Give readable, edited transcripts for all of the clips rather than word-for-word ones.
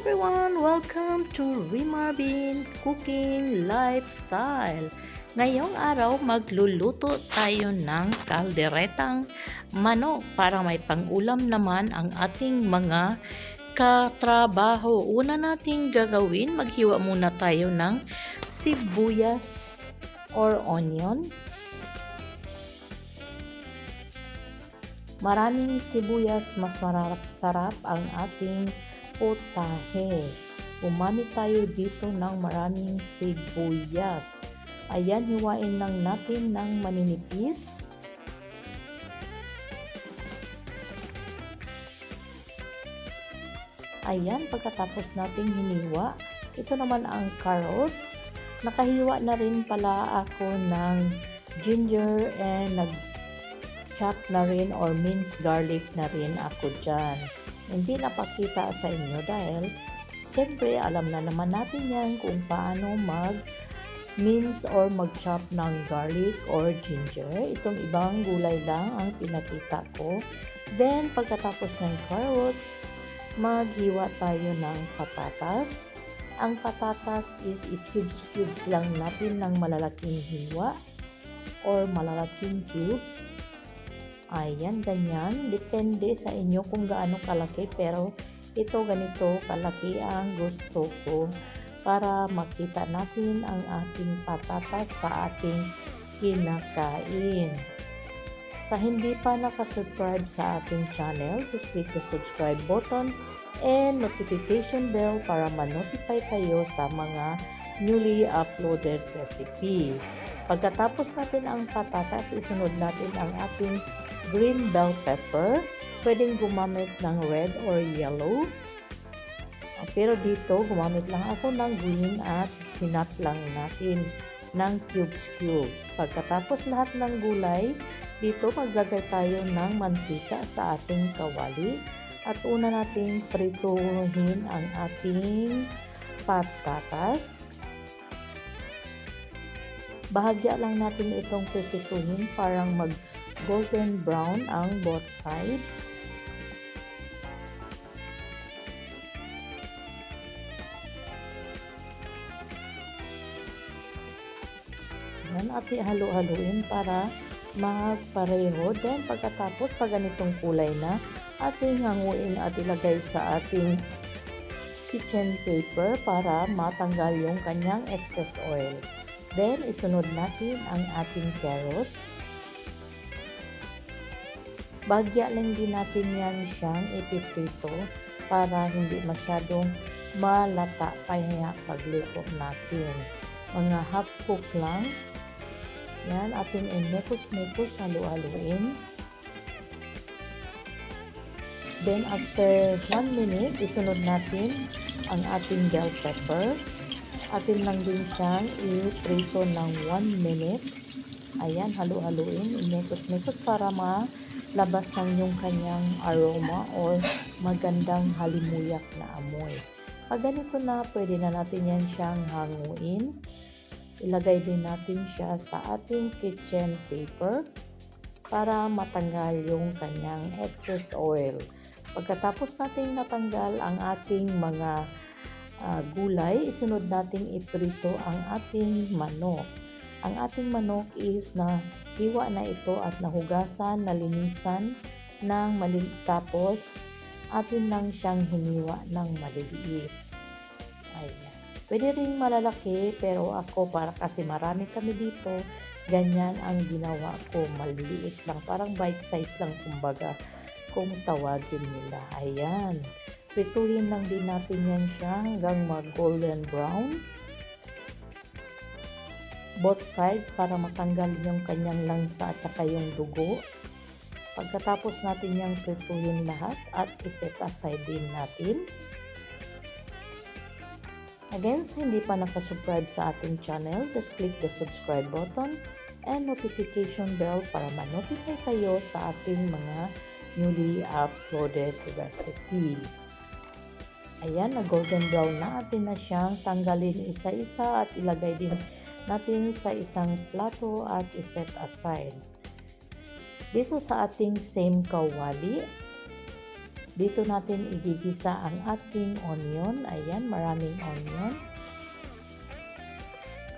everyone! Welcome to Rimarbin Cooking Lifestyle. Ngayong araw, magluluto tayo ng kalderetang manok para may pangulam naman ang ating mga katrabaho. Una nating gagawin, maghiwa muna tayo ng sibuyas or onion. Maraming sibuyas, mas sarap ang ating potahe. Gumamit tayo dito ng maraming sibuyas. Ayan, hiwain lang natin ng maninipis. Ayan, pagkatapos nating hiniwa, ito naman ang carrots. Nakahiwa na rin pala ako ng ginger and chop na rin or minced garlic na rin ako dyan. Hindi napakita sa inyo dahil siyempre alam na naman natin yan kung paano mag-mince or mag-chop ng garlic or ginger. Itong ibang gulay lang ang pinakita ko. Then pagkatapos ng carrots, maghiwa tayo ng patatas. Ang patatas is i-cubes lang natin ng malalaking hiwa or malalaking cubes. Ayan, ganyan. Depende sa inyo kung gaano kalaki. Pero ito ganito kalaki ang gusto ko para makita natin ang ating patatas sa ating kinakain. Sa hindi pa nakasubscribe sa ating channel, just click the subscribe button and notification bell para ma-notify kayo sa mga newly uploaded recipe. Pagkatapos natin ang patatas, isunod natin ang ating green bell pepper. Pwedeng gumamit ng red or yellow. Pero dito, gumamit lang ako ng green at hinap lang natin ng cubes. Pagkatapos lahat ng gulay, dito maglagay tayo ng mantika sa ating kawali. At una nating prituhin ang ating patatas. Bahagya lang natin itong prituhin parang golden brown ang both side. Yan, at ihalo-haluin para magpareho. Then pagkatapos, pag ganitong kulay na, ating hanguin at ilagay sa ating kitchen paper para matanggal yung kanyang excess oil. Then isunod natin ang ating carrots. Bagya lang din natin yan siyang ipiprito para hindi masyadong malata kaya pagluto natin. Mga half cook lang. Yan, ating imekos-mekos, halu-haluin. Then after 1 minute, isunod natin ang ating bell pepper. Atin lang din siyang iprito ng 1 minute. Ayan, halu-haluin, imekos-mekos para labas ng yung kanyang aroma or magandang halimuyak na amoy. Pag ganito na, pwede na natin yan siyang hanguin. Ilagay din natin siya sa ating kitchen paper para matanggal yung kanyang excess oil. Pagkatapos natin natanggal ang ating mga gulay, isunod natin iprito ang ating manok. Ang ating manok is hiwa na ito at nahugasan, nalinisan ng maliliit. Tapos, atin lang siyang hiniwa ng maliliit. Ayan. Pwede rin malalaki, pero ako para kasi marami kami dito, ganyan ang ginawa ko. Maliliit lang, parang bite size lang kumbaga kung tawagin nila. Ayan. Prituhin lang din natin yan siya hanggang mag-golden brown. Both side para matanggal yung kanyang langsa at saka yung dugo. Pagkatapos natin yung prituhin lahat at iset aside din natin. Again, sa hindi pa nakasubscribe sa ating channel, just click the subscribe button and notification bell para ma-notify kayo sa ating mga newly uploaded recipe. Ayan, na golden brown na, atin na siyang tanggalin isa-isa at ilagay din natin sa isang plato at iset aside. Dito sa ating same kawali, Dito natin igigisa ang ating onion. Ayan, maraming onion.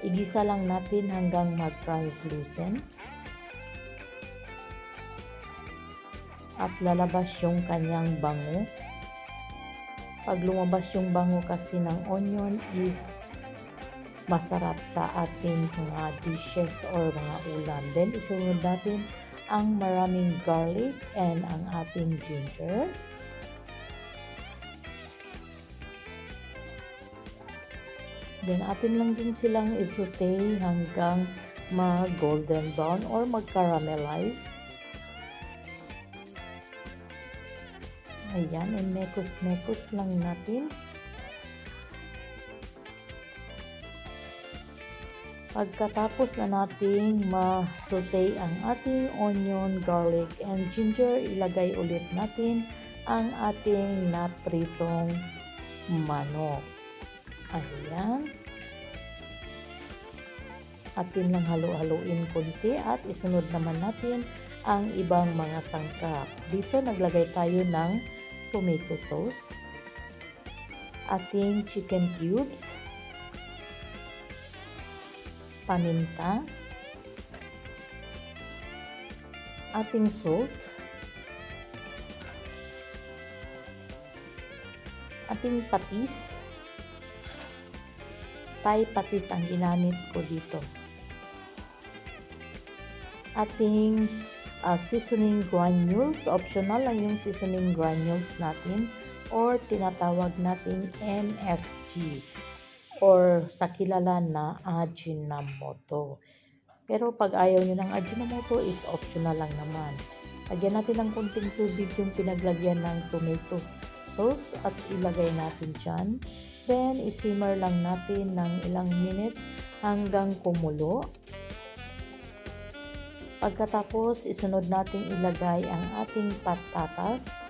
Igisa lang natin hanggang mag-translucent. At lalabas yung kanyang bango. Pag lumabas yung bango kasi ng onion is masarap sa ating mga dishes or mga ulam. Then isunod natin ang maraming garlic and ang ating ginger. Then atin lang din silang isaute hanggang mag-golden brown or mag-caramelize. Ayan, and mekos-mekos lang natin. Pagkatapos na nating ma-saute ang ating onion, garlic, and ginger, ilagay ulit natin ang ating napritong manok. Ayan. Atin lang halo-haloin konti at isunod naman natin ang ibang mga sangkap. Dito naglagay tayo ng tomato sauce, ating chicken cubes, paminta, ating salt, ating patis. Thai patis ang ginamit ko dito. Ating seasoning granules, optional lang yung seasoning granules natin or tinatawag nating MSG or sa kilala na Ajinomoto. Pero pag ayaw nyo ng Ajinomoto is optional lang naman. Lagyan natin ng konting tubig yung pinaglagyan ng tomato sauce at ilagay natin dyan. Then isimmer lang natin ng ilang minute hanggang kumulo. Pagkatapos, isunod natin ilagay ang ating patatas,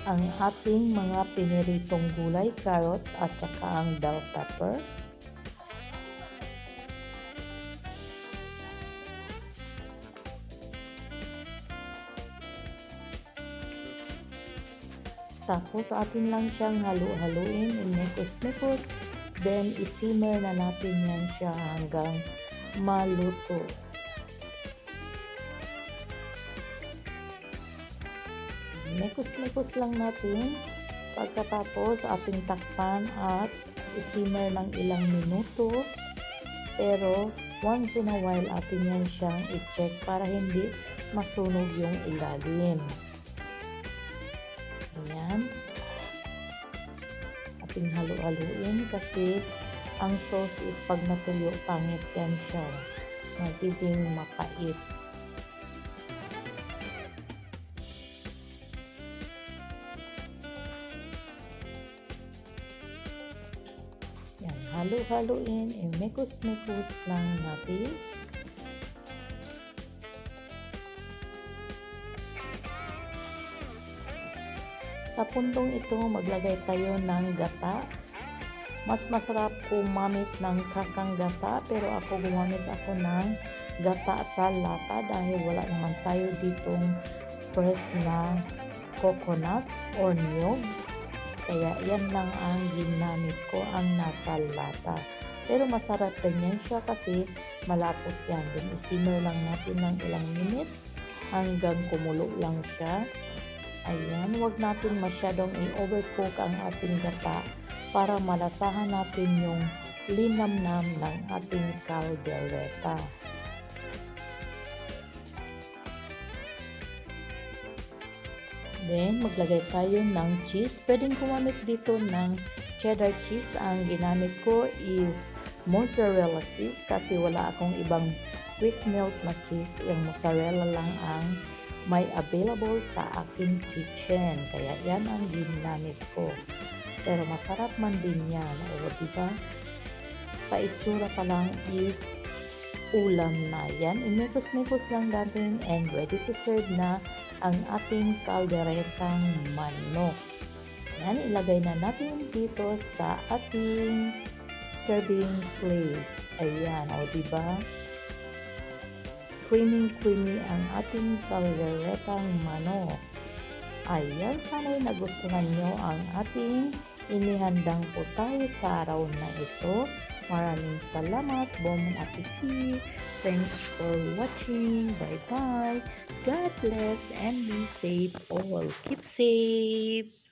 ang ating mga piniritong gulay, carrots at saka ang bell pepper. Tapos atin lang siyang halu-haluin, mekos-mekos. Then, isimmer na natin yan siya hanggang maluto. Mekos-mekos lang natin. Pagkatapos, ating takpan at isimmer ng ilang minuto. Pero, once in a while, atin yan siyang i-check para hindi masunog yung ilalim. Ayan. Ating halu-haluin kasi ang sauce is pag natuyo, pangit yan siya. Magiging mapait. Yan, halu-haluin, mekos-mekos lang natin. Sa puntong ito, maglagay tayo ng gata. Mas masarap gumamit ng kakang gata, pero ako gumamit ako ng gata sa lata dahil wala naman tayo ditong fresh na coconut or niyog. Kaya yan lang ang ginamit ko, ang nasa lata. Pero masarap rin yan siya kasi malapot yan. Then isimmer lang natin ng ilang minutes hanggang kumulo lang siya. Ayan, huwag natin masyadong i-overcook ang ating gata para malasahan natin yung linamnam ng ating caldereta. Then, maglagay tayo ng cheese. Pwedeng gumamit dito ng cheddar cheese. Ang ginamit ko is mozzarella cheese kasi wala akong ibang quick melt na cheese. Yung mozzarella lang ang may available sa aking kitchen. Kaya yan ang ginamit ko. Pero masarap man din yan. O diba? Sa itsura pa lang is ulam na yan. Imekos-mekos lang natin and ready to serve na ang ating kalderetang manok. Yan, ilagay na natin dito sa ating serving plate. Ayan, o diba? creamy ang ating kalderetang manok. Ayan, sana'y nagustuhan nyo ang ating inihandang putay sa araw na ito. Maraming salamat. Bon appetit. Thanks for watching. Bye-bye. God bless and be safe all. Keep safe.